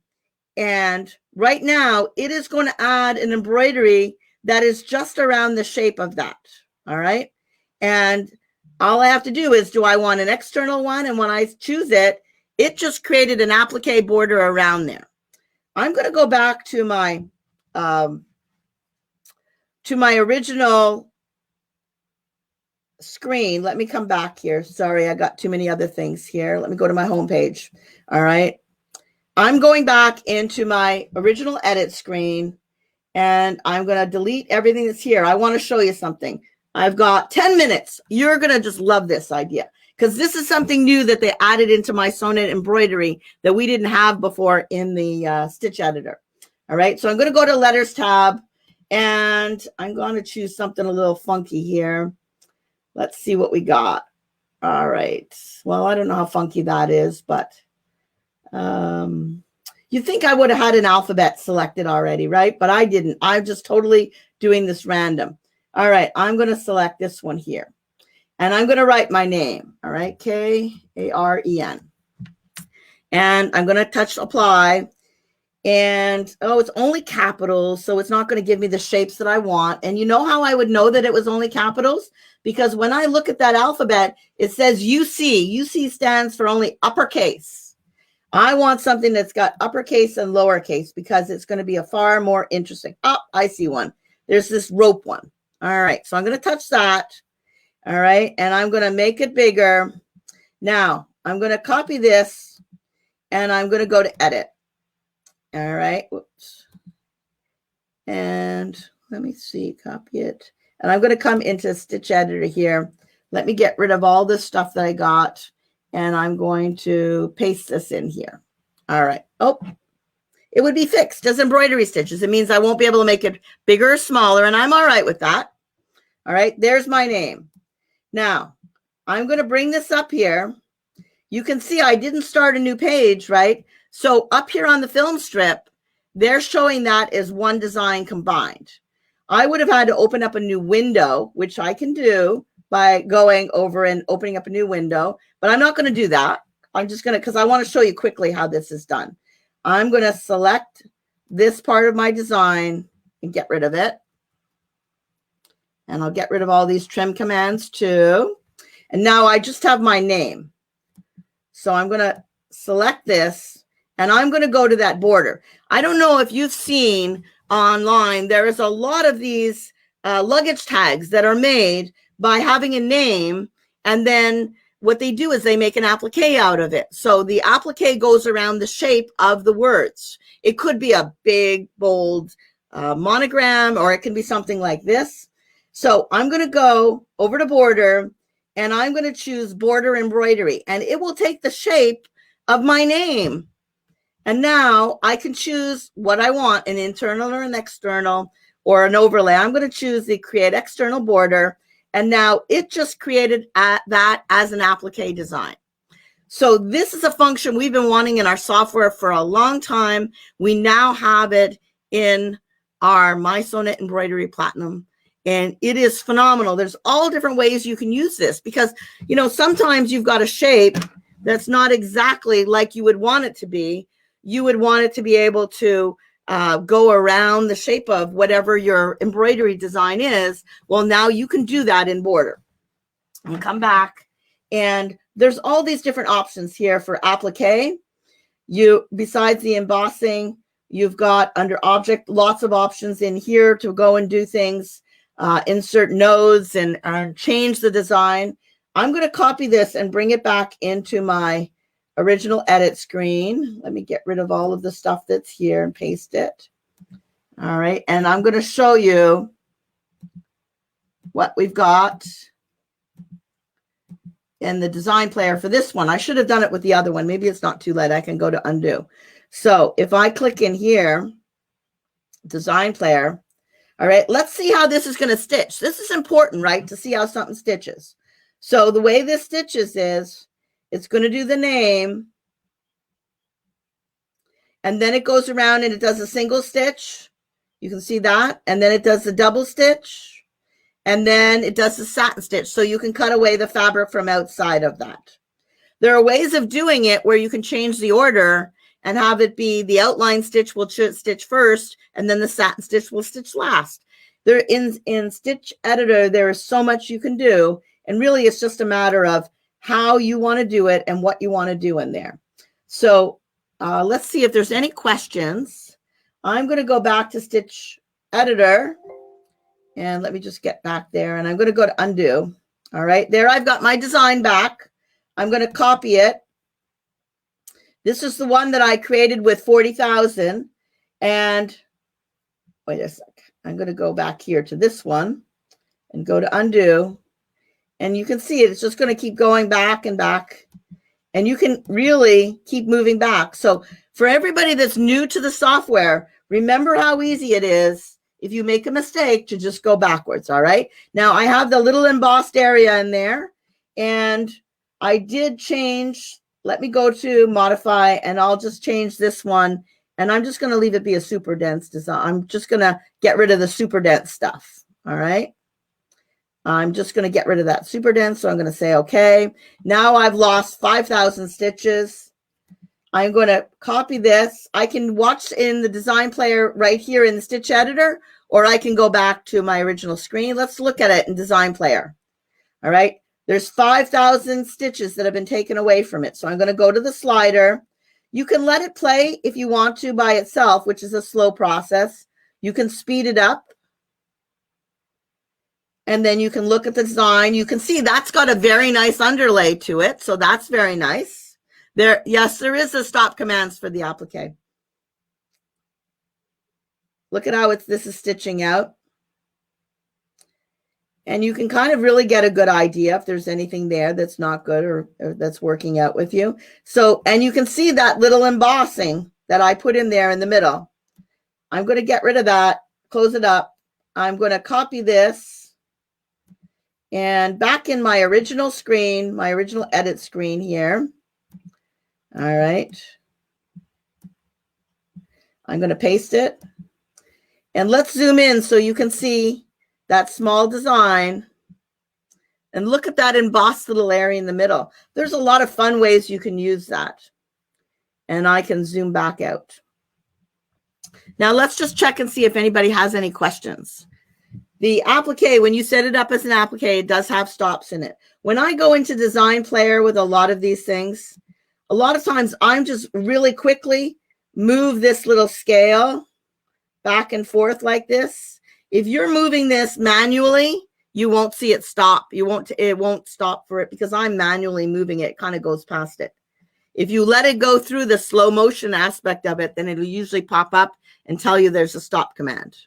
And right now, it is going to add an embroidery that is just around the shape of that. All right. And all I have to do is, do I want an external one? And when I choose it, it just created an applique border around there. I'm going to go back to my original screen. Let me come back here. Sorry, I got too many other things here. Let me go to my home page. All right. I'm going back into my original edit screen, and I'm going to delete everything that's here. I want to show you something. I've got 10 minutes. You're going to just love this idea, because this is something new that they added into mySewnet embroidery that we didn't have before in the stitch editor. All right, so I'm going to go to letters tab, and I'm going to choose something a little funky here. Let's see what we got. All right. Well, I don't know how funky that is, but you think I would have had an alphabet selected already, right? But I didn't. I'm just totally doing this random. All right. I'm going to select this one here, and I'm going to write my name. All right. Karen. And I'm going to touch apply. And, oh, it's only capitals, so it's not going to give me the shapes that I want. And you know how I would know that it was only capitals? Because when I look at that alphabet, it says UC. UC stands for only uppercase. I want something that's got uppercase and lowercase because it's going to be a far more interesting. Oh, I see one. There's this rope one. All right, so I'm going to touch that. All right, and I'm going to make it bigger. Now, I'm going to copy this, and I'm going to go to edit. All right, whoops. And let me see, copy it. And I'm going to come into Stitch Editor here. Let me get rid of all this stuff that I got. And I'm going to paste this in here. All right. Oh, it would be fixed as embroidery stitches. It means I won't be able to make it bigger or smaller. And I'm all right with that. All right, there's my name. Now, I'm going to bring this up here. You can see I didn't start a new page, right? So up here on the film strip, they're showing that as one design combined. I would have had to open up a new window, which I can do by going over and opening up a new window, but I'm not going to do that. I'm just going to, because I want to show you quickly how this is done. I'm going to select this part of my design and get rid of it. And I'll get rid of all these trim commands too. And now I just have my name. So I'm going to select this, and I'm going to go to that border. I don't know if you've seen online, there is a lot of these luggage tags that are made by having a name, and then what they do is they make an applique out of it. So the applique goes around the shape of the words. It could be a big, bold monogram, or it can be something like this. So I'm going to go over to border, and I'm going to choose border embroidery, and it will take the shape of my name. And now I can choose what I want, an internal or an external or an overlay. I'm going to choose the create external border. And now it just created that as an applique design. So this is a function we've been wanting in our software for a long time. We now have it in our mySewnet Embroidery Platinum. And it is phenomenal. There's all different ways you can use this because, you know, sometimes you've got a shape that's not exactly like you would want it to be. You would want it to be able to go around the shape of whatever your embroidery design is. Well, now you can do that in border. And come back, and there's all these different options here for applique. You, besides the embossing, you've got under object, lots of options in here to go and do things. Insert nodes and change the design. I'm going to copy this and bring it back into my original edit screen. Let me get rid of all of the stuff that's here and paste it. All right. And I'm going to show you what we've got in the design player for this one. I should have done it with the other one. Maybe it's not too late. I can go to undo. So if I click in here, design player. All right, let's see how this is going to stitch. This is important, right, to see how something stitches. So the way this stitches is it's going to do the name, and then it goes around and it does a single stitch. You can see that. And then it does the double stitch, and then it does the satin stitch. So you can cut away the fabric from outside of that. There are ways of doing it where you can change the order and have it be the outline stitch will stitch first, and then the satin stitch will stitch last. There in Stitch Editor, there is so much you can do, and really it's just a matter of how you want to do it and what you want to do in there. So let's see if there's any questions. I'm going to go back to Stitch Editor, and let me just get back there, and I'm going to go to undo. All right, there I've got my design back. I'm going to copy it. This is the one that I created with 40,000. And wait a sec. I'm going to go back here to this one and go to undo. And you can see it. It's just going to keep going back and back. And you can really keep moving back. So for everybody that's new to the software, remember how easy it is if you make a mistake to just go backwards, all right? Now, I have the little embossed area in there, and I did change. Let me go to modify, and I'll just change this one, and I'm just going to leave it be a super dense design. I'm just going to get rid of the super dense stuff, all right? I'm just going to get rid of that super dense, so I'm going to say okay. Now I've lost 5,000 stitches. I'm going to copy this. I can watch in the design player right here in the stitch editor, or I can go back to my original screen. Let's look at it in design player. All right. There's 5,000 stitches that have been taken away from it. So I'm going to go to the slider. You can let it play if you want to by itself, which is a slow process. You can speed it up. And then you can look at the design. You can see that's got a very nice underlay to it. So that's very nice. Yes, there is a stop commands for the applique. Look at how this is stitching out. And you can kind of really get a good idea if there's anything there that's not good or that's working out with you. So, and you can see that little embossing that I put in there in the middle. I'm going to get rid of that, close it up. I'm going to copy this. And back in my original screen, my original edit screen here. All right. I'm going to paste it. And let's zoom in so you can see that small design. And look at that embossed little area in the middle. There's a lot of fun ways you can use that. And I can zoom back out. Now let's just check and see if anybody has any questions. The applique, when you set it up as an applique, it does have stops in it. When I go into design player with a lot of these things, a lot of times I'm just really quickly move this little scale back and forth like this. If you're moving this manually, you won't see it stop. It won't stop for it because I'm manually moving it. It kind of goes past it. If you let it go through the slow motion aspect of it, then it'll usually pop up and tell you there's a stop command.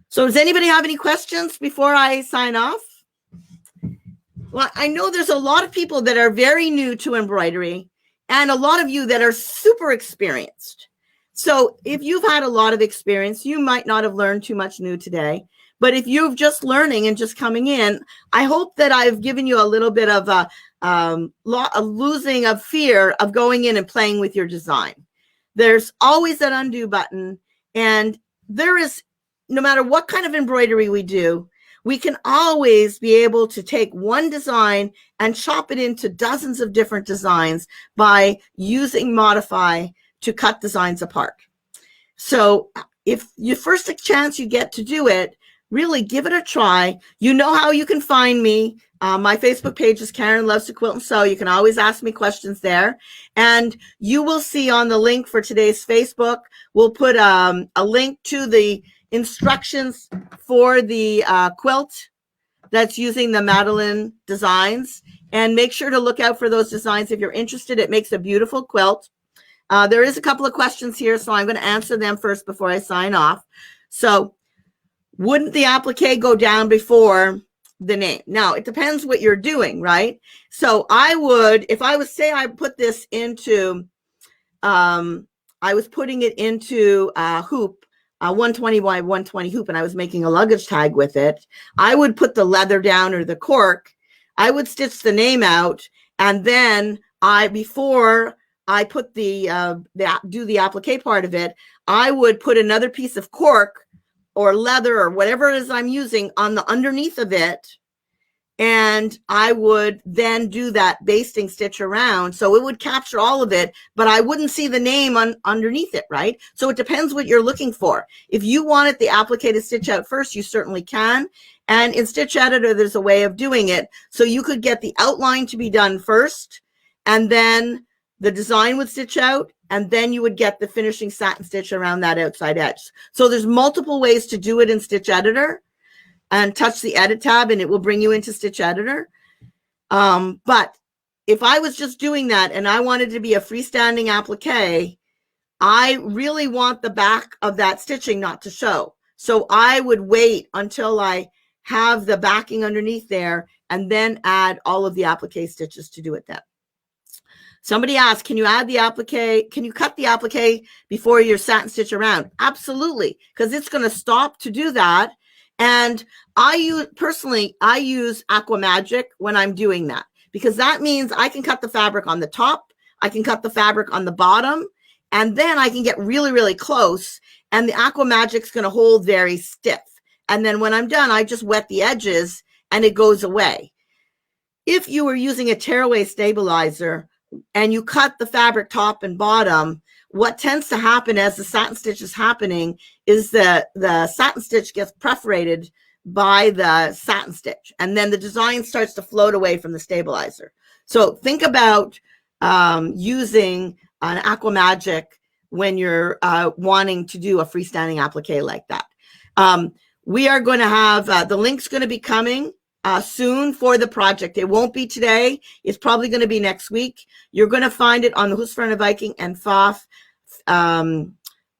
So does anybody have any questions before I sign off? Well, I know there's a lot of people that are very new to embroidery and a lot of you that are super experienced. So if you've had a lot of experience, you might not have learned too much new today. But if you're just learning and just coming in, I hope that I've given you a little bit of a losing of fear of going in and playing with your design. There's always that undo button. And there is, no matter what kind of embroidery we do, we can always be able to take one design and chop it into dozens of different designs by using modify to cut designs apart. So if your first chance you get to do it, really give it a try. You know how you can find me. My Facebook page is Karen Loves to Quilt and Sew. You can always ask me questions there. And you will see on the link for today's Facebook, we'll put a link to the instructions for the quilt that's using the Madeline designs. And make sure to look out for those designs if you're interested. It makes a beautiful quilt. There is a couple of questions here, so I'm going to answer them first before I sign off. So wouldn't the applique go down before the name? Now, it depends what you're doing, right? So I would, if I was, say I put this into, I was putting it into a hoop, 120 by 120 hoop, and I was making a luggage tag with it, I would put the leather down or the cork. I would stitch the name out, and then before I put do the applique part of it, I would put another piece of cork or leather or whatever it is I'm using on the underneath of it. And I would then do that basting stitch around. So it would capture all of it, but I wouldn't see the name underneath it, right? So it depends what you're looking for. If you wanted the applique to stitch out first, you certainly can. And in Stitch Editor, there's a way of doing it. So you could get the outline to be done first, and then the design would stitch out, and then you would get the finishing satin stitch around that outside edge. So there's multiple ways to do it in Stitch Editor, and touch the edit tab and it will bring you into Stitch Editor. But if I was just doing that and I wanted to be a freestanding applique, I really want the back of that stitching not to show. So I would wait until I have the backing underneath there and then add all of the applique stitches to do it then. Somebody asked, can you add the applique? Can you cut the applique before your satin stitch around? Absolutely, because it's going to stop to do that. And I use Aqua Magic when I'm doing that, because that means I can cut the fabric on the top, I can cut the fabric on the bottom, and then I can get really, really close, and the Aqua Magic's going to hold very stiff. And then when I'm done, I just wet the edges and it goes away. If you were using a tearaway stabilizer and you cut the fabric top and bottom, what tends to happen as the satin stitch is happening is the satin stitch gets perforated by the satin stitch, and then the design starts to float away from the stabilizer. So think about using an Aqua Magic when you're wanting to do a freestanding applique like that. We are going to have the link's going to be coming soon for the project. It won't be today. It's probably going to be next week. You're going to find it on the Husqvarna Viking and Pfaff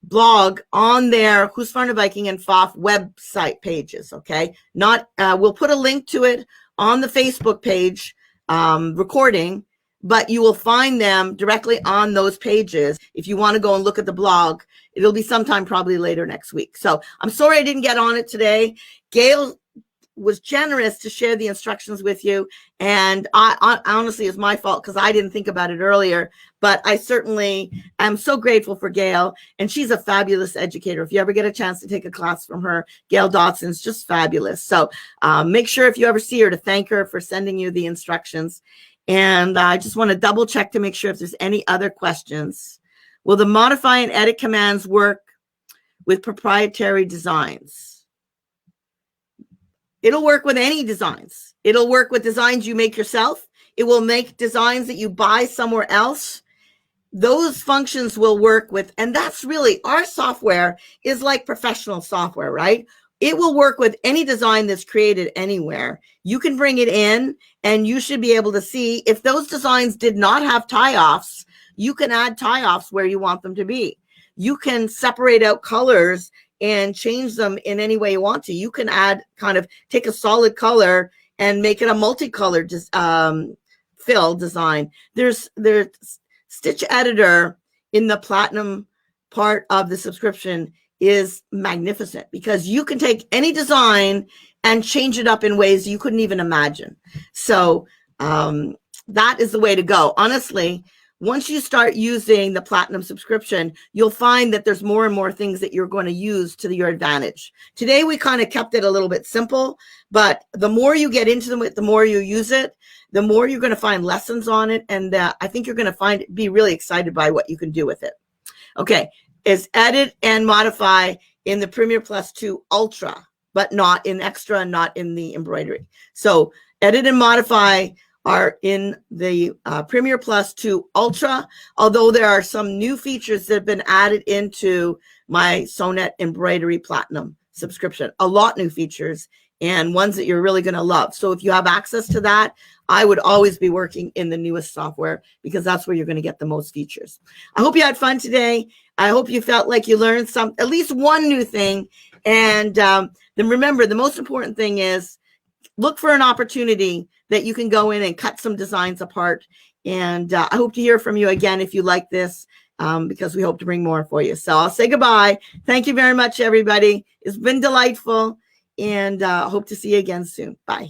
blog on their Husqvarna Viking and Pfaff website pages. Okay, we'll put a link to it on the Facebook page recording, but you will find them directly on those pages. If you want to go and look at the blog, it'll be sometime probably later next week. So I'm sorry I didn't get on it today. Gail was generous to share the instructions with you, and I honestly, it's my fault because I didn't think about it earlier, but I certainly am so grateful for Gail, and she's a fabulous educator. If you ever get a chance to take a class from her, Gail Dotson's just fabulous. So make sure if you ever see her to thank her for sending you the instructions. And I just want to double check to make sure if there's any other questions. Will the modify and edit commands work with proprietary designs? It'll work with any designs. It'll work with designs you make yourself. It will make designs that you buy somewhere else. Those functions will work with, and that's really, our software is like professional software, right? It will work with any design that's created anywhere. You can bring it in and you should be able to see if those designs did not have tie-offs, you can add tie-offs where you want them to be. You can separate out colors and change them in any way you want to. You can take a solid color and make it a multicolored fill design. There's Stitch Editor in the Platinum part of the subscription is magnificent because you can take any design and change it up in ways you couldn't even imagine. So that is the way to go. Honestly, once you start using the Platinum subscription, you'll find that there's more and more things that you're going to use to your advantage. Today, we kind of kept it a little bit simple, but the more you get into it, the more you use it, the more you're going to find lessons on it. And I think you're going to be really excited by what you can do with it. Okay, it's edit and modify in the Premier Plus 2 Ultra, but not in Extra and not in the embroidery. So edit and modify are in the Premier Plus 2 Ultra, although there are some new features that have been added into mySewnet Embroidery Platinum subscription. A lot new features and ones that you're really going to love. So if you have access to that, I would always be working in the newest software because that's where you're going to get the most features. I hope you had fun today. I hope you felt like you learned at least one new thing. And then remember, the most important thing is look for an opportunity that you can go in and cut some designs apart. And I hope to hear from you again if you like this, because we hope to bring more for you. So I'll say goodbye. Thank you very much, everybody. It's been delightful, and hope to see you again soon. Bye.